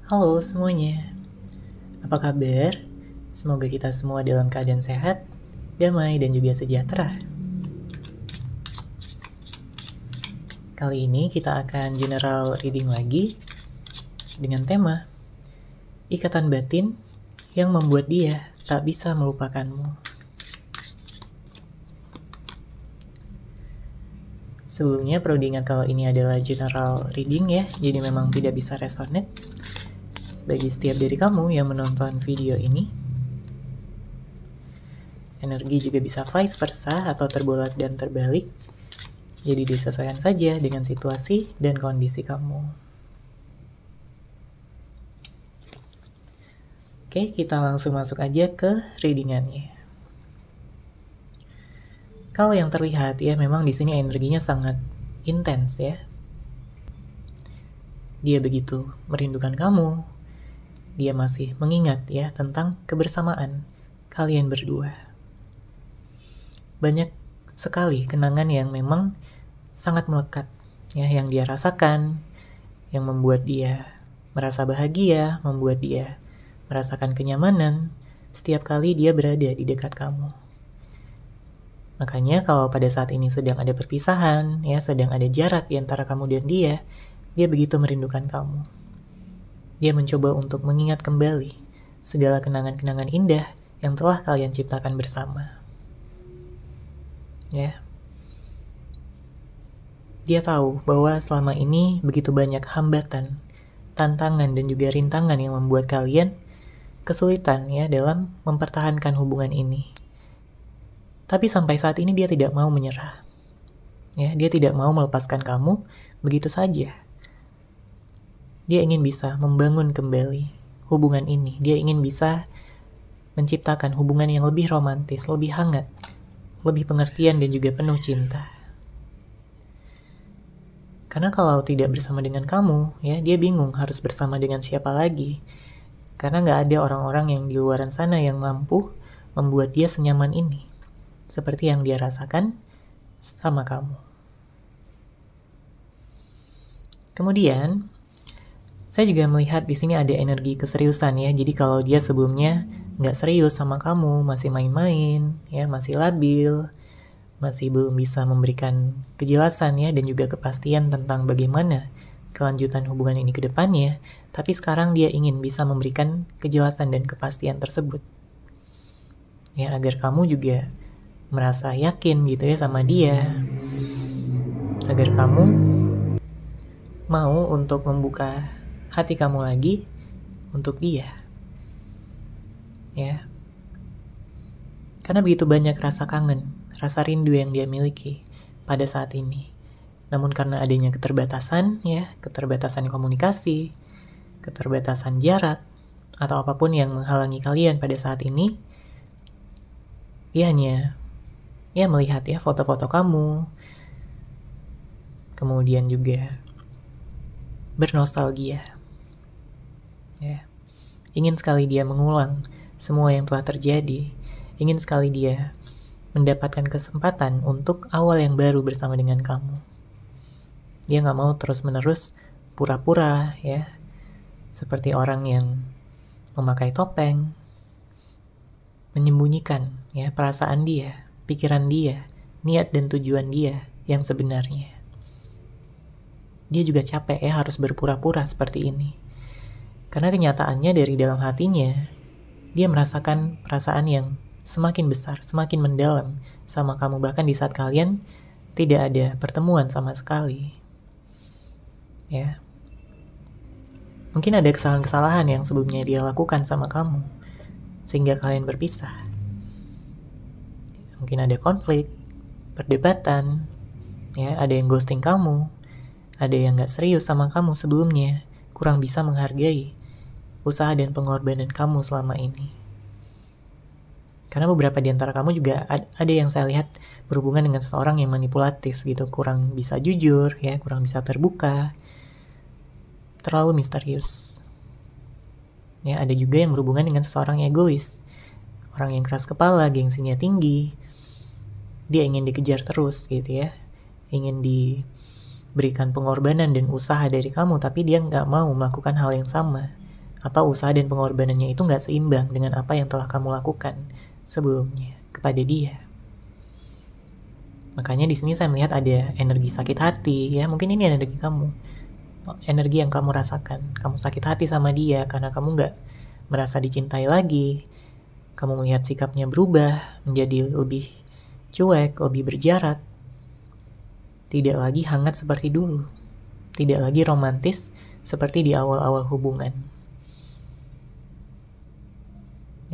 Halo semuanya, apa kabar? Semoga kita semua dalam keadaan sehat, damai, dan juga sejahtera. Kali ini kita akan general reading lagi dengan tema Ikatan Batin yang membuat dia tak bisa melupakanmu. Sebelumnya perlu diingat kalau ini adalah general reading ya, jadi memang tidak bisa resonate bagi setiap dari kamu yang menonton video ini. Energi juga bisa vice versa atau terbolak dan terbalik. Jadi disesuaikan saja dengan situasi dan kondisi kamu. Oke, kita langsung masuk aja ke readingannya. Kalau yang terlihat ya memang di sini energinya sangat intens ya. Dia begitu merindukan kamu. Dia masih mengingat ya tentang kebersamaan kalian berdua. Banyak sekali kenangan yang memang sangat melekat ya, yang dia rasakan, yang membuat dia merasa bahagia, membuat dia merasakan kenyamanan setiap kali dia berada di dekat kamu. Makanya kalau pada saat ini sedang ada perpisahan, ya sedang ada jarak di antara kamu dan dia begitu merindukan kamu. Dia mencoba untuk mengingat kembali segala kenangan-kenangan indah yang telah kalian ciptakan bersama. Ya. Dia tahu bahwa selama ini begitu banyak hambatan, tantangan dan juga rintangan yang membuat kalian kesulitan ya dalam mempertahankan hubungan ini. Tapi sampai saat ini dia tidak mau menyerah. Ya, dia tidak mau melepaskan kamu begitu saja. Dia ingin bisa membangun kembali hubungan ini. Dia ingin bisa menciptakan hubungan yang lebih romantis, lebih hangat, lebih pengertian dan juga penuh cinta. Karena kalau tidak bersama dengan kamu, ya dia bingung harus bersama dengan siapa lagi. Karena nggak ada orang-orang yang di luaran sana yang mampu membuat dia senyaman ini. Seperti yang dia rasakan sama kamu. Kemudian, saya juga melihat di sini ada energi keseriusan ya. Jadi kalau dia sebelumnya nggak serius sama kamu, masih main-main, ya masih labil, masih belum bisa memberikan kejelasan ya dan juga kepastian tentang bagaimana kelanjutan hubungan ini ke depannya, tapi sekarang dia ingin bisa memberikan kejelasan dan kepastian tersebut. Ya, agar kamu juga merasa yakin gitu ya sama dia, agar kamu mau untuk membuka hati kamu lagi untuk dia ya, karena begitu banyak rasa kangen, rasa rindu yang dia miliki pada saat ini. Namun karena adanya keterbatasan ya, keterbatasan komunikasi, keterbatasan jarak atau apapun yang menghalangi kalian pada saat ini, dia hanya ya melihat ya foto-foto kamu, kemudian juga bernostalgia. Ya. Ingin sekali dia mengulang semua yang telah terjadi. Ingin sekali dia mendapatkan kesempatan untuk awal yang baru bersama dengan kamu. Dia gak mau terus-menerus pura-pura ya, seperti orang yang memakai topeng, menyembunyikan ya perasaan dia, pikiran dia, niat dan tujuan dia yang sebenarnya. Dia juga capek ya harus berpura-pura seperti ini. Karena kenyataannya dari dalam hatinya, dia merasakan perasaan yang semakin besar, semakin mendalam sama kamu. Bahkan di saat kalian tidak ada pertemuan sama sekali. Ya. Mungkin ada kesalahan-kesalahan yang sebelumnya dia lakukan sama kamu, sehingga kalian berpisah. Mungkin ada konflik, perdebatan, ya, ada yang ghosting kamu, ada yang gak serius sama kamu sebelumnya, kurang bisa menghargai usaha dan pengorbanan kamu selama ini. Karena beberapa di antara kamu juga ada yang saya lihat berhubungan dengan seseorang yang manipulatif gitu, kurang bisa jujur, ya, kurang bisa terbuka, terlalu misterius. Ya, ada juga yang berhubungan dengan seseorang egois, orang yang keras kepala, gengsinya tinggi. Dia ingin dikejar terus gitu ya, ingin diberikan pengorbanan dan usaha dari kamu, tapi dia nggak mau melakukan hal yang sama atau usaha dan pengorbanannya itu nggak seimbang dengan apa yang telah kamu lakukan sebelumnya kepada dia. Makanya di sini saya melihat ada energi sakit hati, ya mungkin ini energi kamu, energi yang kamu rasakan. Kamu sakit hati sama dia karena kamu nggak merasa dicintai lagi. Kamu melihat sikapnya berubah menjadi lebih cuek, lebih berjarak, tidak lagi hangat seperti dulu, tidak lagi romantis seperti di awal-awal hubungan.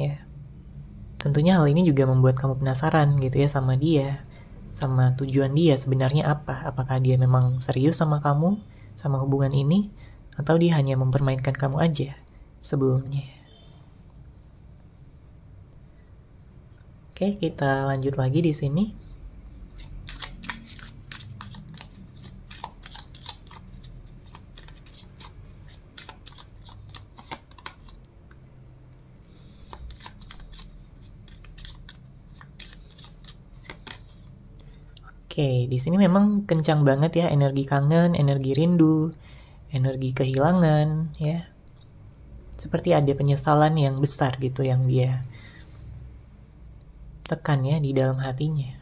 Ya, tentunya hal ini juga membuat kamu penasaran gitu ya sama dia, sama tujuan dia sebenarnya apa. Apakah dia memang serius sama kamu, sama hubungan ini, atau dia hanya mempermainkan kamu aja sebelumnya. Oke, kita lanjut lagi di sini. Oke, di sini memang kencang banget ya energi kangen, energi rindu, energi kehilangan, ya. Seperti ada penyesalan yang besar gitu yang dia tekan ya di dalam hatinya.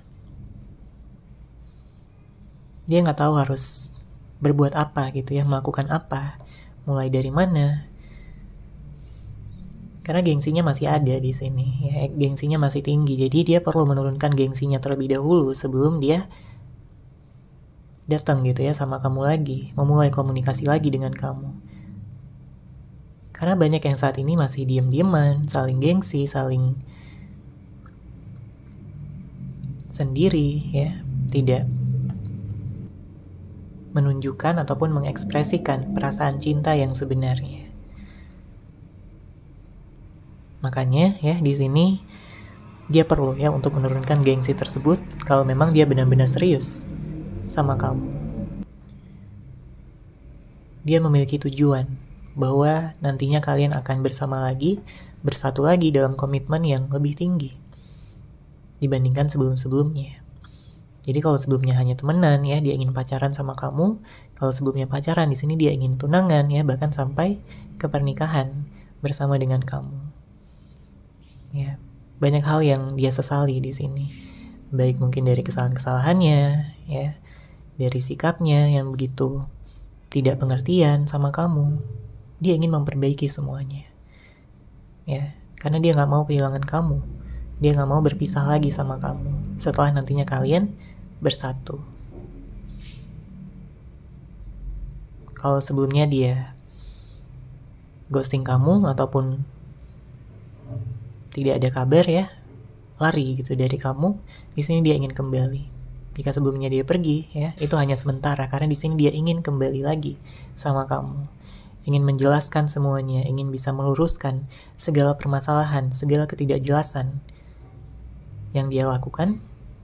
Dia nggak tahu harus berbuat apa gitu ya, melakukan apa, mulai dari mana. Karena gengsinya masih ada di sini, ya, gengsinya masih tinggi. Jadi dia perlu menurunkan gengsinya terlebih dahulu sebelum dia datang gitu ya sama kamu lagi, memulai komunikasi lagi dengan kamu. Karena banyak yang saat ini masih diam-diaman, saling gengsi, saling sendiri ya, tidak menunjukkan ataupun mengekspresikan perasaan cinta yang sebenarnya. Makanya ya di sini dia perlu ya untuk menurunkan gengsi tersebut kalau memang dia benar-benar serius sama kamu. Dia memiliki tujuan bahwa nantinya kalian akan bersama lagi, bersatu lagi dalam komitmen yang lebih tinggi dibandingkan sebelum-sebelumnya. Jadi kalau sebelumnya hanya temenan ya, dia ingin pacaran sama kamu. Kalau sebelumnya pacaran, di sini dia ingin tunangan ya, bahkan sampai ke pernikahan bersama dengan kamu. Ya, banyak hal yang dia sesali di sini. Baik mungkin dari kesalahan-kesalahannya, ya, dari sikapnya yang begitu tidak pengertian sama kamu. Dia ingin memperbaiki semuanya. Ya, karena dia nggak mau kehilangan kamu. Dia nggak mau berpisah lagi sama kamu setelah nantinya kalian bersatu. Kalau sebelumnya dia ghosting kamu ataupun tidak ada kabar ya, lari gitu dari kamu, di sini dia ingin kembali. Jika sebelumnya dia pergi ya, itu hanya sementara karena di sini dia ingin kembali lagi sama kamu. Ingin menjelaskan semuanya, ingin bisa meluruskan segala permasalahan, segala ketidakjelasan yang dia lakukan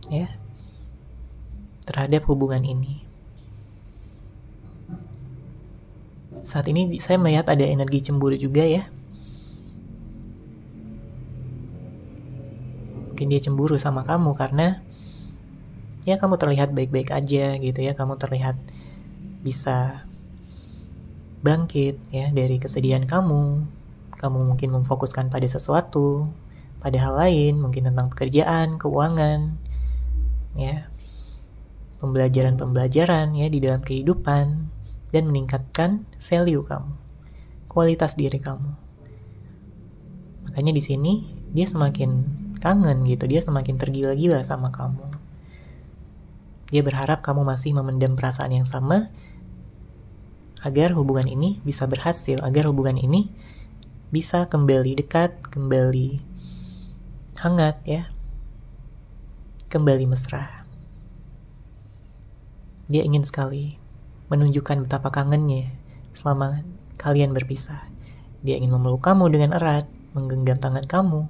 ya terhadap hubungan ini. Saat ini saya melihat ada energi cemburu juga ya. Mungkin dia cemburu sama kamu karena ya kamu terlihat baik-baik aja gitu ya, kamu terlihat bisa bangkit ya dari kesedihan kamu mungkin memfokuskan pada sesuatu, pada hal lain, mungkin tentang pekerjaan, keuangan ya, pembelajaran ya di dalam kehidupan, dan meningkatkan value kamu, kualitas diri kamu. Makanya di sini dia semakin kangen gitu, dia semakin tergila-gila sama kamu. Dia berharap kamu masih memendam perasaan yang sama agar hubungan ini bisa berhasil, agar hubungan ini bisa kembali dekat, kembali hangat ya, kembali mesra. Dia ingin sekali menunjukkan betapa kangennya selama kalian berpisah. Dia ingin memeluk kamu dengan erat, menggenggam tangan kamu,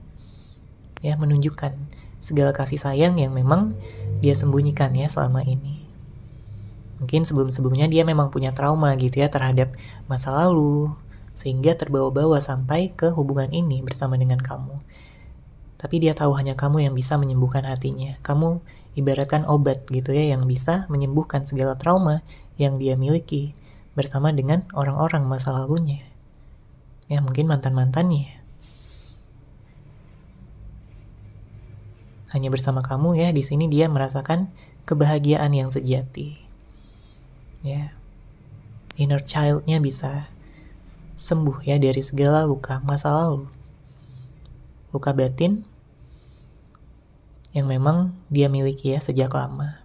ya, menunjukkan segala kasih sayang yang memang dia sembunyikan ya selama ini. Mungkin sebelum-sebelumnya dia memang punya trauma gitu ya terhadap masa lalu, sehingga terbawa-bawa sampai ke hubungan ini bersama dengan kamu. Tapi dia tahu hanya kamu yang bisa menyembuhkan hatinya. Kamu ibaratkan obat gitu ya yang bisa menyembuhkan segala trauma yang dia miliki bersama dengan orang-orang masa lalunya. ya mungkin mantan-mantannya. Hanya bersama kamu ya, di sini dia merasakan kebahagiaan yang sejati. Ya, inner child-nya bisa sembuh ya dari segala luka masa lalu, luka batin yang memang dia miliki ya sejak lama.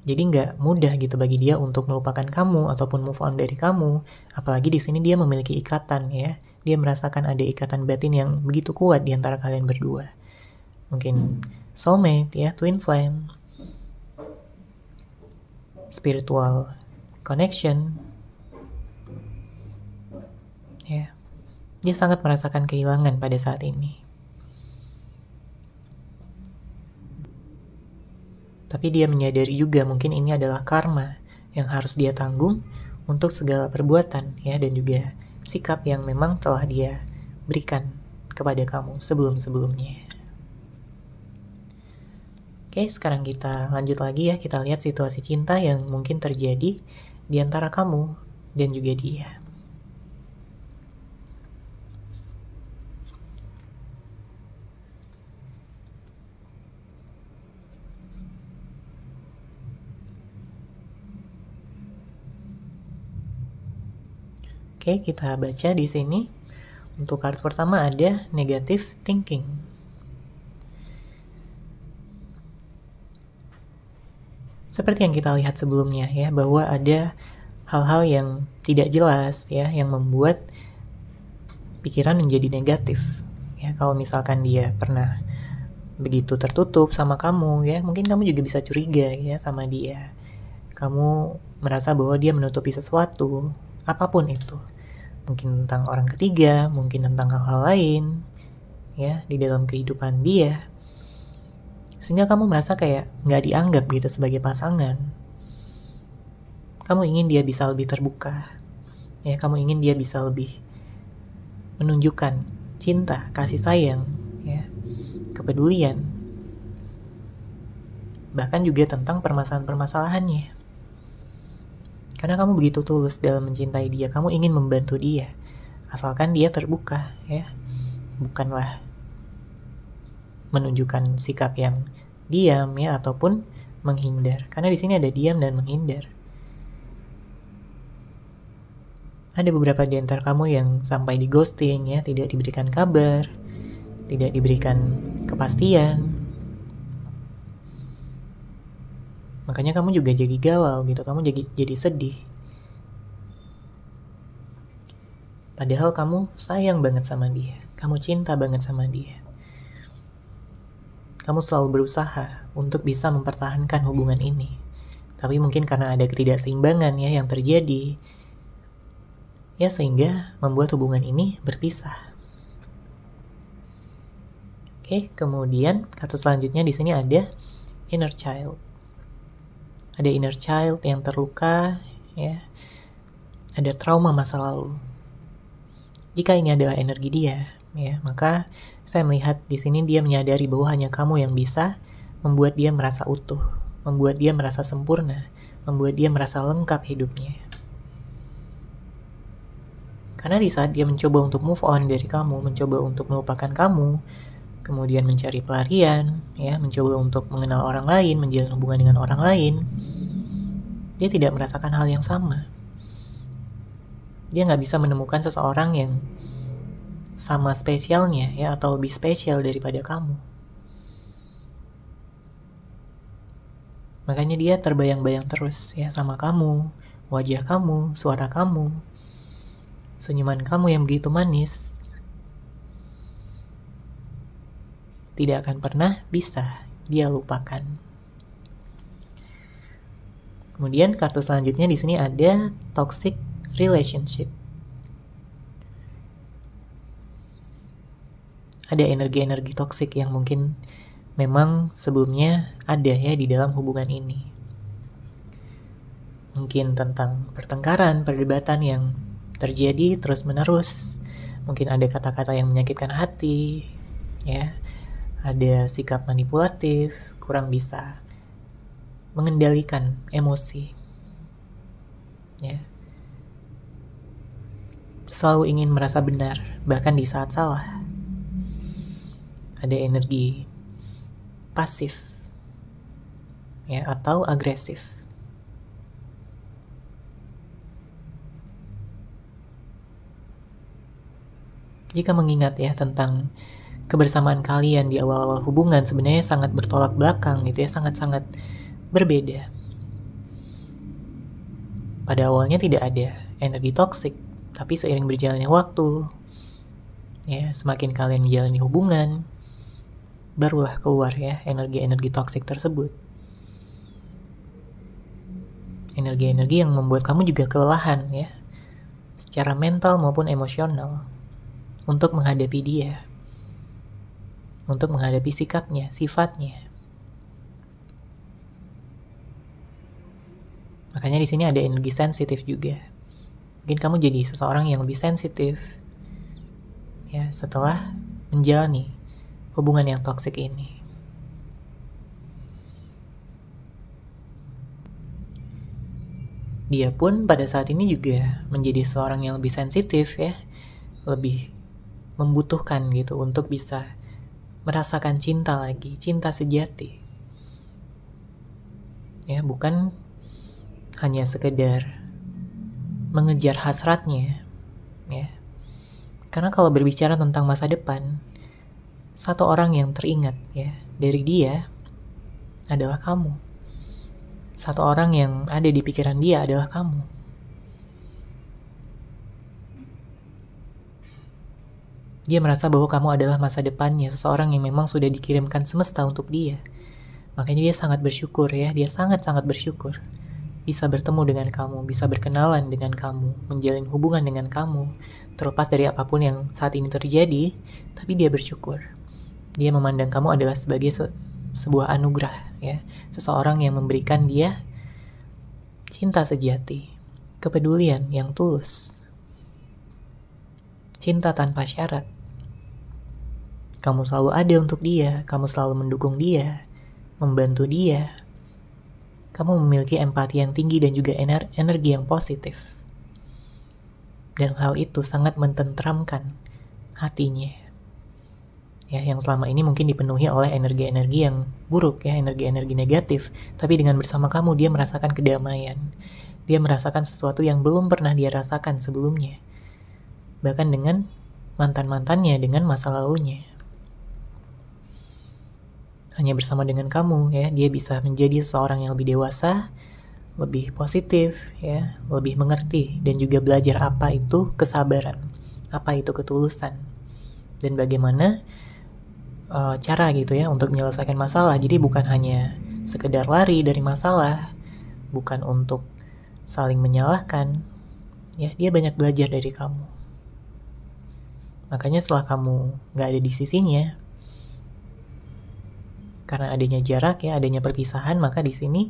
Jadi nggak mudah gitu bagi dia untuk melupakan kamu ataupun move on dari kamu. Apalagi di sini dia memiliki ikatan ya. Dia merasakan ada ikatan batin yang begitu kuat di antara kalian berdua. Mungkin soulmate ya, twin flame, spiritual connection. Ya. Dia sangat merasakan kehilangan pada saat ini. Tapi dia menyadari juga mungkin ini adalah karma yang harus dia tanggung untuk segala perbuatan ya, dan juga sikap yang memang telah dia berikan kepada kamu sebelum-sebelumnya. Oke, sekarang kita lanjut lagi ya, kita lihat situasi cinta yang mungkin terjadi di antara kamu dan juga dia. Oke, kita baca di sini. Untuk kartu pertama ada negative thinking. Seperti yang kita lihat sebelumnya ya, bahwa ada hal-hal yang tidak jelas ya, yang membuat pikiran menjadi negatif. Ya, kalau misalkan dia pernah begitu tertutup sama kamu ya, mungkin kamu juga bisa curiga ya sama dia. Kamu merasa bahwa dia menutupi sesuatu, apapun itu. Mungkin tentang orang ketiga, mungkin tentang hal-hal lain ya di dalam kehidupan dia, sehingga kamu merasa kayak nggak dianggap gitu sebagai pasangan. Kamu ingin dia bisa lebih terbuka ya, kamu ingin dia bisa lebih menunjukkan cinta, kasih sayang ya, kepedulian, bahkan juga tentang permasalahan-permasalahannya. Karena kamu begitu tulus dalam mencintai dia, kamu ingin membantu dia, asalkan dia terbuka ya, bukanlah menunjukkan sikap yang diam ya ataupun menghindar. Karena di sini ada diam dan menghindar. Ada beberapa di antara kamu yang sampai di ghosting ya, tidak diberikan kabar, tidak diberikan kepastian. Makanya kamu juga jadi galau gitu, kamu jadi sedih. Padahal kamu sayang banget sama dia, kamu cinta banget sama dia. Kamu selalu berusaha untuk bisa mempertahankan hubungan ini. Tapi mungkin karena ada ketidakseimbangan ya yang terjadi, ya sehingga membuat hubungan ini berpisah. Oke, kemudian kartu selanjutnya di sini ada inner child. Ada inner child yang terluka, ya. Ada trauma masa lalu. Jika ini adalah energi dia, ya, maka saya melihat di sini dia menyadari bahwa hanya kamu yang bisa membuat dia merasa utuh, membuat dia merasa sempurna, membuat dia merasa lengkap hidupnya. Karena di saat dia mencoba untuk move on dari kamu, mencoba untuk melupakan kamu, kemudian mencari pelarian, ya, mencoba untuk mengenal orang lain, menjalin hubungan dengan orang lain, dia tidak merasakan hal yang sama. Dia nggak bisa menemukan seseorang yang sama spesialnya, ya, atau lebih spesial daripada kamu. Makanya dia terbayang-bayang terus, ya, sama kamu, wajah kamu, suara kamu, senyuman kamu yang begitu manis. Tidak akan pernah bisa dia lupakan. Kemudian kartu selanjutnya di sini ada toxic relationship. Ada energi-energi toksik yang mungkin memang sebelumnya ada ya di dalam hubungan ini. Mungkin tentang pertengkaran, perdebatan yang terjadi terus-menerus. Mungkin ada kata-kata yang menyakitkan hati, ya. Ada sikap manipulatif, kurang bisa mengendalikan emosi. Ya. selalu ingin merasa benar, bahkan di saat salah. Ada energi pasif, ya, atau agresif. Jika mengingat ya tentang kebersamaan kalian di awal-awal hubungan, sebenarnya sangat bertolak belakang gitu ya, sangat-sangat berbeda. Pada awalnya tidak ada energi toksik, tapi seiring berjalannya waktu, ya, semakin kalian menjalani hubungan, barulah keluar ya energi-energi toksik tersebut. Energi-energi yang membuat kamu juga kelelahan ya, secara mental maupun emosional, untuk menghadapi dia, untuk menghadapi sikapnya, sifatnya. Makanya di sini ada energi sensitif juga. Mungkin kamu jadi seseorang yang lebih sensitif ya setelah menjalani hubungan yang toksik ini. Dia pun pada saat ini juga menjadi seorang yang lebih sensitif ya, lebih membutuhkan gitu untuk bisa merasakan cinta lagi, cinta sejati. Ya, bukan hanya sekedar mengejar hasratnya, ya. Karena kalau berbicara tentang masa depan, satu orang yang teringat ya dari dia adalah kamu. Satu orang yang ada di pikiran dia adalah kamu. Dia merasa bahwa kamu adalah masa depannya, seseorang yang memang sudah dikirimkan semesta untuk dia. Makanya dia sangat bersyukur ya, dia sangat-sangat bersyukur bisa bertemu dengan kamu, bisa berkenalan dengan kamu, menjalin hubungan dengan kamu, terlepas dari apapun yang saat ini terjadi, tapi dia bersyukur. Dia memandang kamu adalah sebagai sebuah anugerah ya, seseorang yang memberikan dia cinta sejati, kepedulian yang tulus, cinta tanpa syarat. Kamu selalu ada untuk dia, kamu selalu mendukung dia, membantu dia. Kamu memiliki empati yang tinggi dan juga energi yang positif. Dan hal itu sangat mententramkan hatinya. Ya, yang selama ini mungkin dipenuhi oleh energi-energi yang buruk ya, energi-energi negatif. Tapi dengan bersama kamu dia merasakan kedamaian. Dia merasakan sesuatu yang belum pernah dia rasakan sebelumnya. Bahkan dengan mantan-mantannya, dengan masa lalunya. Hanya bersama dengan kamu ya, dia bisa menjadi seorang yang lebih dewasa, lebih positif ya, lebih mengerti dan juga belajar apa itu kesabaran, apa itu ketulusan, dan bagaimana cara gitu ya untuk menyelesaikan masalah. Jadi bukan hanya sekedar lari dari masalah, bukan untuk saling menyalahkan ya, dia banyak belajar dari kamu. Makanya setelah kamu gak ada di sisinya, karena adanya jarak ya, adanya perpisahan, maka di sini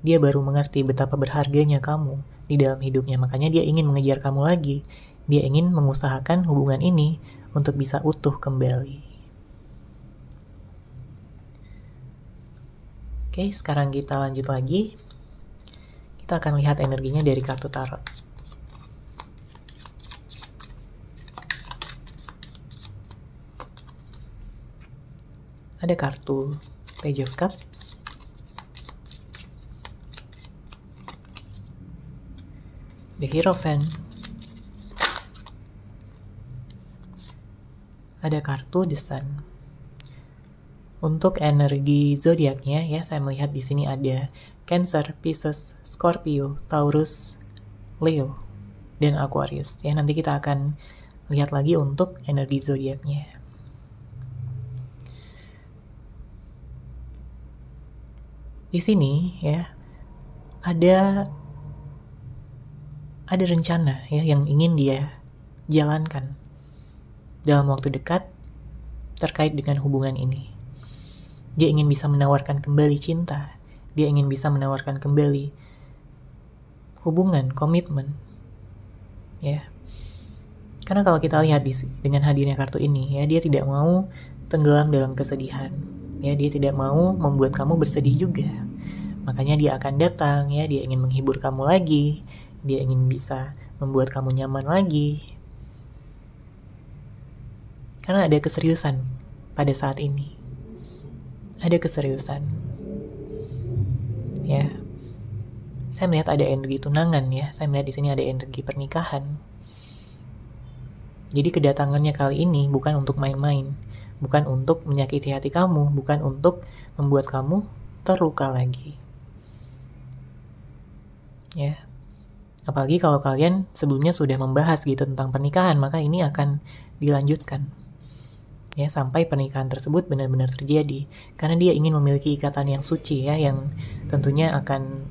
dia baru mengerti betapa berharganya kamu di dalam hidupnya. Makanya dia ingin mengejar kamu lagi. Dia ingin mengusahakan hubungan ini untuk bisa utuh kembali. Oke, sekarang kita lanjut lagi. Kita akan lihat energinya dari kartu tarot. Ada kartu Page of Cups, The Hierophant, ada kartu The Sun. Untuk energi zodiaknya ya, saya melihat di sini ada Cancer, Pisces, Scorpio, Taurus, Leo, dan Aquarius. Ya, nanti kita akan lihat lagi untuk energi zodiaknya. Di sini ya ada rencana ya yang ingin dia jalankan dalam waktu dekat terkait dengan hubungan ini. Dia ingin bisa menawarkan kembali cinta, dia ingin bisa menawarkan kembali hubungan, komitmen. Ya. Karena kalau kita lihat dengan hadirnya kartu ini ya, dia tidak mau tenggelam dalam kesedihan. Ya, dia tidak mau membuat kamu bersedih juga. Makanya dia akan datang ya, dia ingin menghibur kamu lagi, dia ingin bisa membuat kamu nyaman lagi. Karena ada keseriusan pada saat ini. Ada keseriusan. Ya. Saya melihat ada energi tunangan ya. Saya melihat di sini ada energi pernikahan. Jadi kedatangannya kali ini bukan untuk main-main, bukan untuk menyakiti hati kamu, bukan untuk membuat kamu terluka lagi. Ya. Apalagi kalau kalian sebelumnya sudah membahas gitu tentang pernikahan, maka ini akan dilanjutkan. Ya, sampai pernikahan tersebut benar-benar terjadi. Karena dia ingin memiliki ikatan yang suci ya, yang tentunya akan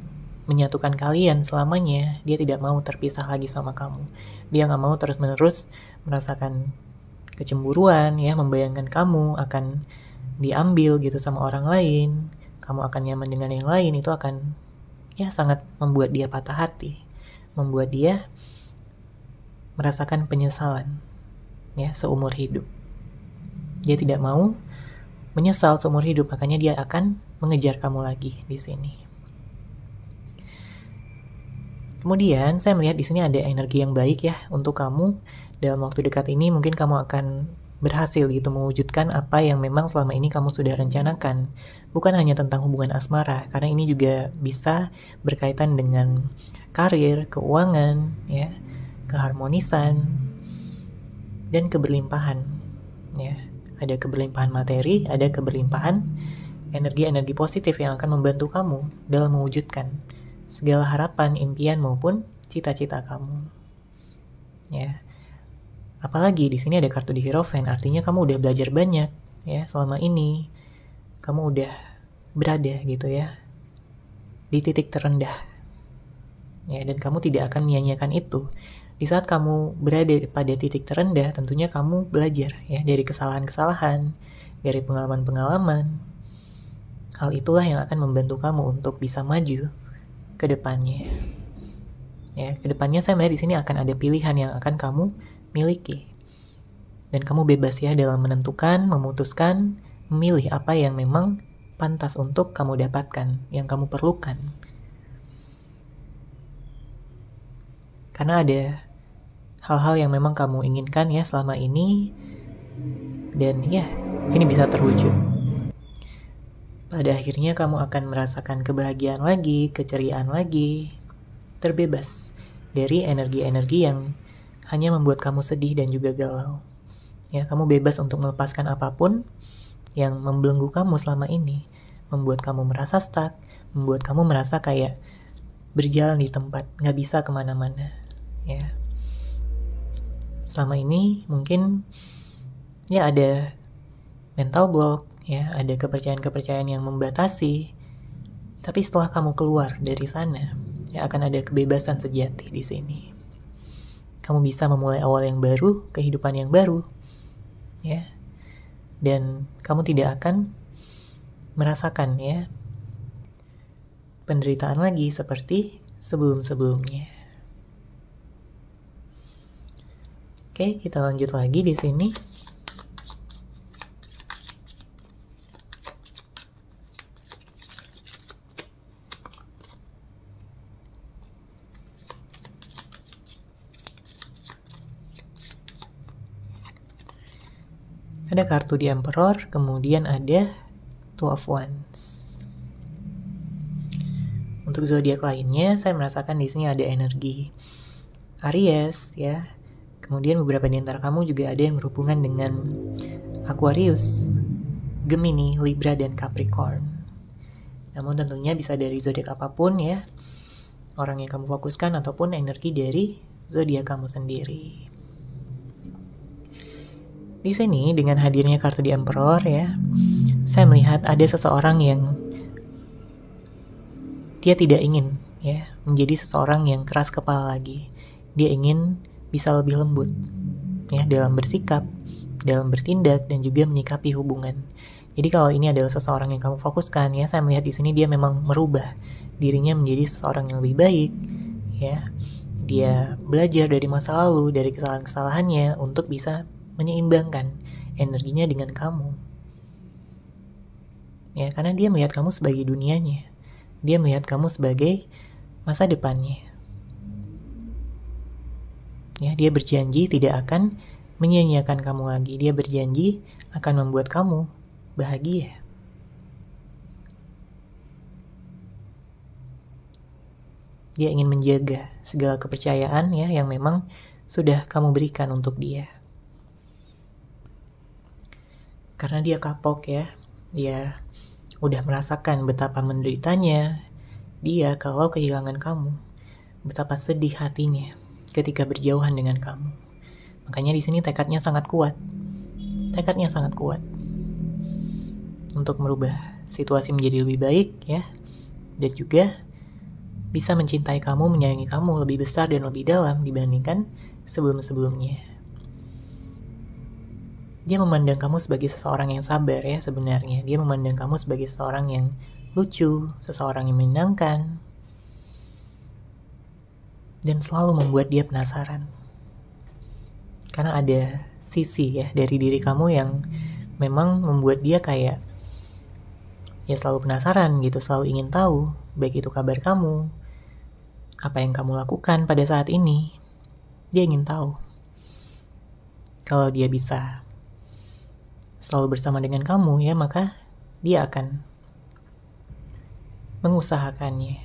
menyatukan kalian selamanya. Dia tidak mau terpisah lagi sama kamu. Dia gak mau terus-menerus merasakan kecemburuan ya, membayangkan kamu akan diambil gitu sama orang lain, kamu akan nyaman dengan yang lain. Itu akan ya sangat membuat dia patah hati, membuat dia merasakan penyesalan ya seumur hidup. Dia tidak mau menyesal seumur hidup, makanya dia akan mengejar kamu lagi di sini. Kemudian saya melihat di sini ada energi yang baik ya untuk kamu. Dalam waktu dekat ini mungkin kamu akan berhasil gitu mewujudkan apa yang memang selama ini kamu sudah rencanakan. Bukan hanya tentang hubungan asmara, karena ini juga bisa berkaitan dengan karir, keuangan, ya, keharmonisan, dan keberlimpahan. Ya, ada keberlimpahan materi, ada keberlimpahan energi-energi positif yang akan membantu kamu dalam mewujudkan segala harapan, impian maupun cita-cita kamu. Ya. Apalagi di sini ada kartu di Hierophant, artinya kamu udah belajar banyak ya selama ini. Kamu udah berada gitu ya di titik terendah. Ya, dan kamu tidak akan menyia-nyiakan itu. Di saat kamu berada pada titik terendah, tentunya kamu belajar ya dari kesalahan-kesalahan, dari pengalaman-pengalaman. Hal itulah yang akan membantu kamu untuk bisa maju ke depannya. Ya, ke depannya saya melihat di sini akan ada pilihan yang akan kamu miliki. Dan kamu bebas ya dalam menentukan, memutuskan, memilih apa yang memang pantas untuk kamu dapatkan, yang kamu perlukan. Karena ada hal-hal yang memang kamu inginkan ya selama ini, dan ya, ini bisa terwujud. Pada akhirnya kamu akan merasakan kebahagiaan lagi, keceriaan lagi, terbebas dari energi-energi yang hanya membuat kamu sedih dan juga galau. Ya, kamu bebas untuk melepaskan apapun yang membelenggu kamu selama ini, membuat kamu merasa stuck, membuat kamu merasa kayak berjalan di tempat, nggak bisa kemana-mana. Ya, selama ini mungkin ya ada mental block, ya ada kepercayaan-kepercayaan yang membatasi. Tapi setelah kamu keluar dari sana, ya akan ada kebebasan sejati di sini. Kamu bisa memulai awal yang baru, kehidupan yang baru, ya. Dan kamu tidak akan merasakan ya penderitaan lagi seperti sebelum-sebelumnya. Oke, kita lanjut lagi di sini. Ada kartu di Emperor, kemudian ada Two of Wands. Untuk zodiak lainnya, saya merasakan di sini ada energi Aries, ya. Kemudian beberapa di antara kamu juga ada yang berhubungan dengan Aquarius, Gemini, Libra, dan Capricorn. Namun tentunya bisa dari zodiak apapun ya, orang yang kamu fokuskan ataupun energi dari zodiak kamu sendiri. Di sini dengan hadirnya kartu di Emperor ya, saya melihat ada seseorang yang dia tidak ingin ya menjadi seseorang yang keras kepala lagi. Dia ingin bisa lebih lembut ya dalam bersikap, dalam bertindak, dan juga menyikapi hubungan. Jadi kalau ini adalah seseorang yang kamu fokuskan ya, saya melihat di sini dia memang merubah dirinya menjadi seseorang yang lebih baik ya. Dia belajar dari masa lalu, dari kesalahan-kesalahannya untuk bisa menyeimbangkan energinya dengan kamu. Ya, karena dia melihat kamu sebagai dunianya. Dia melihat kamu sebagai masa depannya. Ya, dia berjanji tidak akan menyia-nyiakan kamu lagi. Dia berjanji akan membuat kamu bahagia. Dia ingin menjaga segala kepercayaan ya yang memang sudah kamu berikan untuk dia. Karena dia kapok ya. Dia udah merasakan betapa menderitanya dia kalau kehilangan kamu. Betapa sedih hatinya ketika berjauhan dengan kamu. Makanya di sini tekadnya sangat kuat. Tekadnya sangat kuat untuk merubah situasi menjadi lebih baik ya. Dan juga bisa mencintai kamu, menyayangi kamu lebih besar dan lebih dalam dibandingkan sebelum-sebelumnya. Dia memandang kamu sebagai seseorang yang sabar ya sebenarnya. Dia memandang kamu sebagai seseorang yang lucu, seseorang yang menyenangkan. Dan selalu membuat dia penasaran. Karena ada sisi ya dari diri kamu yang memang membuat dia kayak ya selalu penasaran gitu, selalu ingin tahu baik itu kabar kamu, apa yang kamu lakukan pada saat ini. Dia ingin tahu. Kalau dia bisa selalu bersama dengan kamu ya, maka dia akan mengusahakannya.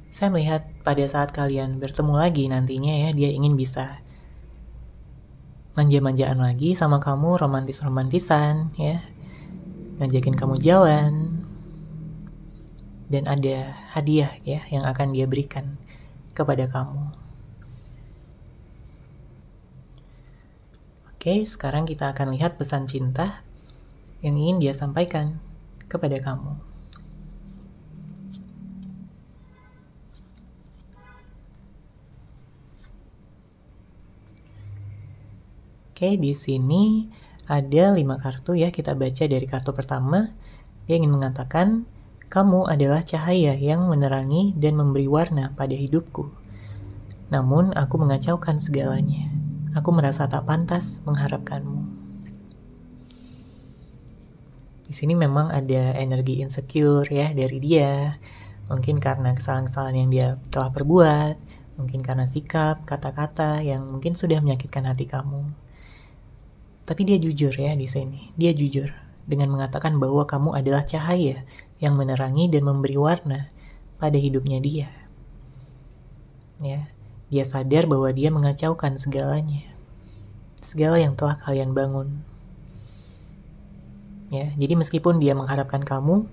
Saya melihat pada saat kalian bertemu lagi nantinya ya, dia ingin bisa manja-manjaan lagi sama kamu, romantis-romantisan ya, ngajakin kamu jalan, dan ada hadiah ya yang akan dia berikan kepada kamu. Oke, sekarang kita akan lihat pesan cinta yang ingin dia sampaikan kepada kamu. Oke, di sini ada 5 kartu ya, kita baca dari kartu pertama. Dia ingin mengatakan, kamu adalah cahaya yang menerangi dan memberi warna pada hidupku. Namun aku mengacaukan segalanya. Aku merasa tak pantas mengharapkanmu. Di sini memang ada energi insecure ya dari dia. Mungkin karena kesalahan-kesalahan yang dia telah perbuat, mungkin karena sikap, kata-kata yang mungkin sudah menyakitkan hati kamu. Tapi dia jujur ya di sini. Dia jujur dengan mengatakan bahwa kamu adalah cahaya yang menerangi dan memberi warna pada hidupnya dia. Ya, dia sadar bahwa dia mengacaukan segalanya. Segala yang telah kalian bangun. Ya, jadi meskipun dia mengharapkan kamu,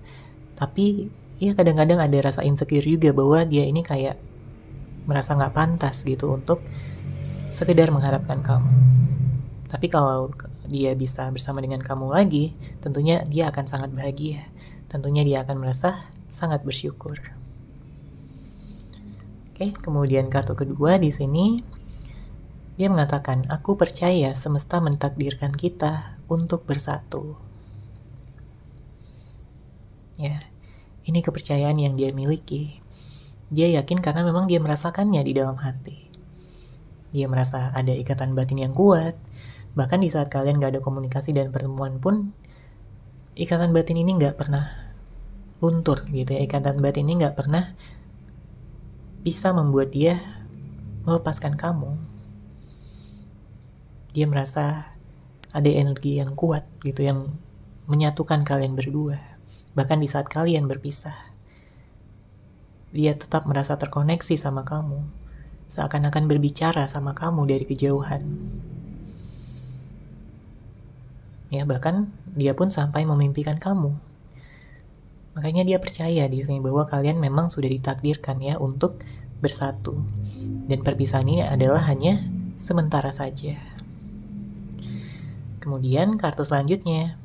tapi ya kadang-kadang ada rasa insecure juga bahwa dia ini kayak merasa nggak pantas gitu untuk sekedar mengharapkan kamu. Tapi kalau dia bisa bersama dengan kamu lagi, tentunya dia akan sangat bahagia. Tentunya dia akan merasa sangat bersyukur. Oke, kemudian kartu kedua di sini, dia mengatakan, aku percaya semesta mentakdirkan kita untuk bersatu. Ya, ini kepercayaan yang dia miliki. Dia yakin karena memang dia merasakannya di dalam hati. Dia merasa ada ikatan batin yang kuat. Bahkan di saat kalian gak ada komunikasi dan pertemuan pun, ikatan batin ini gak pernah luntur gitu ya. Ikatan batin ini gak pernah bisa membuat dia melepaskan kamu. Dia merasa ada energi yang kuat gitu yang menyatukan kalian berdua. Bahkan di saat kalian berpisah, dia tetap merasa terkoneksi sama kamu, seakan-akan berbicara sama kamu dari kejauhan. Ya, bahkan dia pun sampai memimpikan kamu. Makanya dia percaya di sini bahwa kalian memang sudah ditakdirkan ya untuk bersatu. Dan perpisahan ini adalah hanya sementara saja. Kemudian kartu selanjutnya.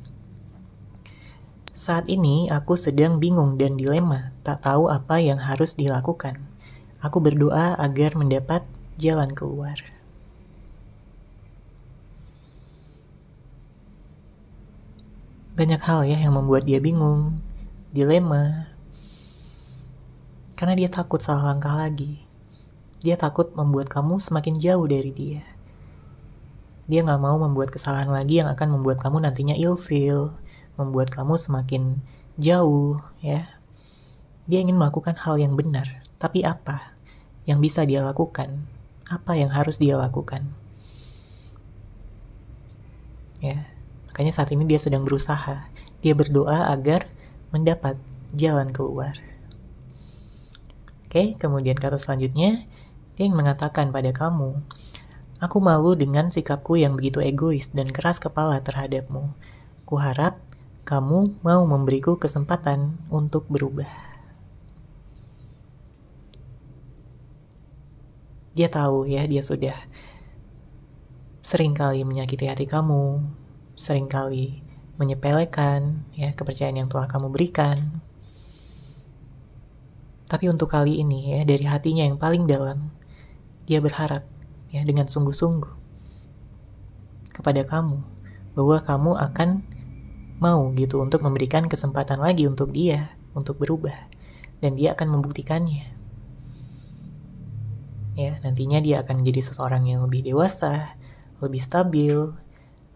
Saat ini aku sedang bingung dan dilema, tak tahu apa yang harus dilakukan. Aku berdoa agar mendapat jalan keluar. Banyak hal ya yang membuat dia bingung, dilema. Karena dia takut salah langkah lagi. Dia takut membuat kamu semakin jauh dari dia. Dia gak mau membuat kesalahan lagi yang akan membuat kamu nantinya ilfeel, membuat kamu semakin jauh ya. Dia ingin melakukan hal yang benar, tapi apa yang bisa dia lakukan? Apa yang harus dia lakukan? Ya, makanya saat ini dia sedang berusaha. Dia berdoa agar mendapat jalan keluar. Oke, kemudian kata selanjutnya, dia yang mengatakan pada kamu, aku malu dengan sikapku yang begitu egois dan keras kepala terhadapmu. Kuharap kamu mau memberiku kesempatan untuk berubah. Dia tahu ya, dia sudah seringkali menyakiti hati kamu, seringkali menyepelekan ya kepercayaan yang telah kamu berikan. Tapi untuk kali ini ya, dari hatinya yang paling dalam, dia berharap ya dengan sungguh-sungguh kepada kamu bahwa kamu akan mau gitu untuk memberikan kesempatan lagi untuk dia untuk berubah, dan dia akan membuktikannya. Ya, nantinya dia akan menjadi seseorang yang lebih dewasa, lebih stabil,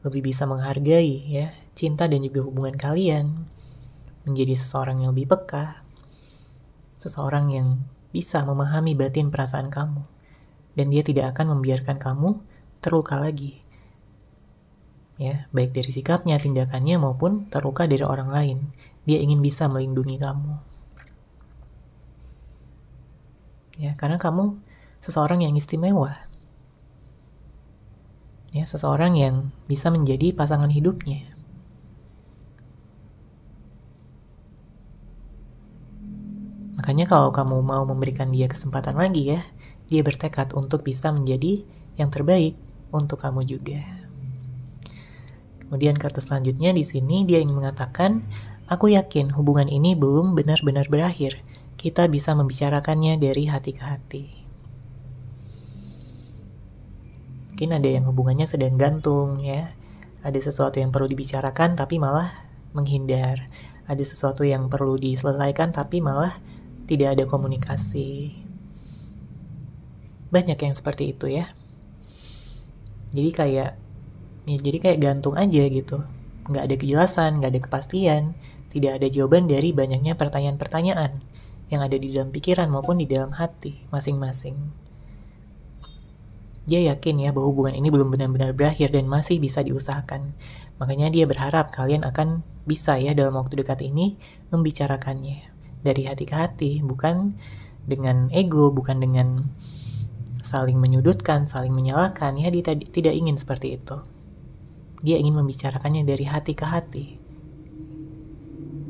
lebih bisa menghargai ya cinta dan juga hubungan kalian, menjadi seseorang yang lebih peka, seseorang yang bisa memahami batin perasaan kamu, dan dia tidak akan membiarkan kamu terluka lagi. Ya, baik dari sikapnya, tindakannya, maupun terluka dari orang lain. Dia ingin bisa melindungi kamu. Ya, karena kamu seseorang yang istimewa. Ya, seseorang yang bisa menjadi pasangan hidupnya. Makanya kalau kamu mau memberikan dia kesempatan lagi ya, dia bertekad untuk bisa menjadi yang terbaik untuk kamu juga. Kemudian kartu selanjutnya di sini dia ingin mengatakan, aku yakin hubungan ini belum benar-benar berakhir. Kita bisa membicarakannya dari hati ke hati. Mungkin ada yang hubungannya sedang gantung ya. Ada sesuatu yang perlu dibicarakan tapi malah menghindar. Ada sesuatu yang perlu diselesaikan tapi malah tidak ada komunikasi. Banyak yang seperti itu ya. Jadi kayak gantung aja gitu. Nggak ada kejelasan, nggak ada kepastian, tidak ada jawaban dari banyaknya pertanyaan-pertanyaan yang ada di dalam pikiran maupun di dalam hati masing-masing. Dia yakin ya bahwa hubungan ini belum benar-benar berakhir dan masih bisa diusahakan. Makanya dia berharap kalian akan bisa ya dalam waktu dekat ini membicarakannya dari hati ke hati, bukan dengan ego, bukan dengan saling menyudutkan, saling menyalahkan. Ya, dia tidak ingin seperti itu. Dia ingin membicarakannya dari hati ke hati,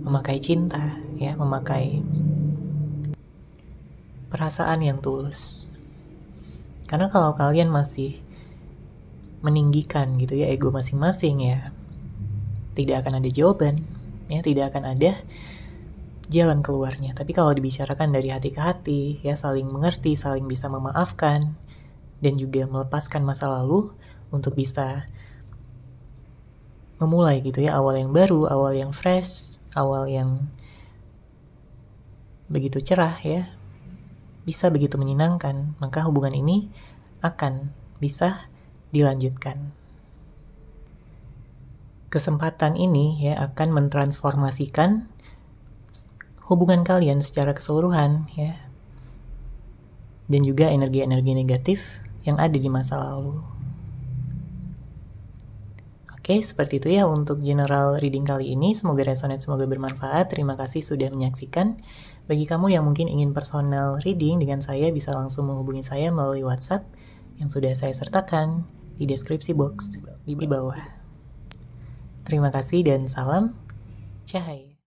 memakai cinta, ya, memakai perasaan yang tulus. Karena kalau kalian masih meninggikan gitu ya ego masing-masing ya, tidak akan ada jawaban, ya, tidak akan ada jalan keluarnya. Tapi kalau dibicarakan dari hati ke hati, ya, saling mengerti, saling bisa memaafkan, dan juga melepaskan masa lalu untuk bisa memulai gitu ya, awal yang baru, awal yang fresh, awal yang begitu cerah ya, bisa begitu menyenangkan, maka hubungan ini akan bisa dilanjutkan. Kesempatan ini ya akan mentransformasikan hubungan kalian secara keseluruhan ya, dan juga energi-energi negatif yang ada di masa lalu. Oke, seperti itu ya untuk general reading kali ini. Semoga resonate, semoga bermanfaat. Terima kasih sudah menyaksikan. Bagi kamu yang mungkin ingin personal reading dengan saya, bisa langsung menghubungi saya melalui WhatsApp yang sudah saya sertakan di deskripsi box di bawah. Terima kasih dan salam cahaya.